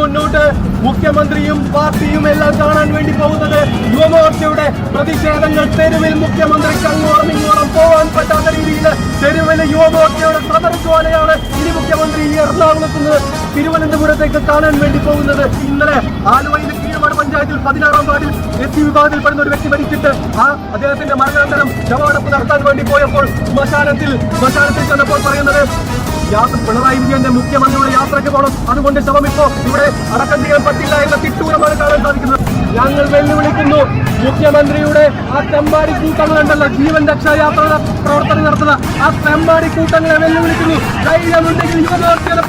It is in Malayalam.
മുന്നോട്ട് മുഖ്യമന്ത്രിയും പാർട്ടിയും എല്ലാം കാണാൻ വേണ്ടി പോകുന്നത് യുവമോർച്ചയുടെ പ്രതിഷേധങ്ങൾ. തെരുവിൽ മുഖ്യമന്ത്രിക്ക് അങ്ങോളം ഇങ്ങോളം പോകാൻ പറ്റാത്ത രീതിയിൽ തെരുവിലെ യുവമോർച്ചയുടെ സമരജ്വാലയാണ് ഇനി മുഖ്യമന്ത്രി എറണാകുളത്ത് നിന്ന് തിരുവനന്തപുരത്തേക്ക് കാണാൻ വേണ്ടി പോകുന്നത്. ഇന്നലെ ആലുവയിലെ കീഴമാട് പഞ്ചായത്തിൽ 16-ാം വാർഡിൽ SC വിഭാഗത്തിൽപ്പെടുന്ന ഒരു വ്യക്തി മരിച്ചിട്ട് അദ്ദേഹത്തിന്റെ മരണാനന്തരം ശവമടപ്പ് നടത്താൻ വേണ്ടി പോയപ്പോൾ ശ്മശാനത്തിൽ ചെന്നപ്പോൾ പറയുന്നത് പിണറായി വിജയന്റെ മുഖ്യമന്ത്രിയുടെ യാത്രയ്ക്ക് പോകണം, അതുകൊണ്ട് ശവം ഇപ്പോ ഇവിടെ അടക്കം ചെയ്യാൻ പറ്റില്ല എന്ന തിട്ടൂരമാണ് കാണാൻ സാധിക്കുന്നത്. ഞങ്ങൾ വെല്ലുവിളിക്കുന്നു മുഖ്യമന്ത്രിയുടെ ആ തെമ്മാടി കൂട്ടങ്ങളുണ്ടല്ലോ, ജീവൻ രക്ഷായാത്ര പ്രവർത്തനം നടത്തുന്ന ആ തെമ്മാടി കൂട്ടങ്ങളെ വെല്ലുവിളിക്കുന്നു. ധൈര്യമുണ്ടെങ്കിൽ യുവമോർച്ചയുടെ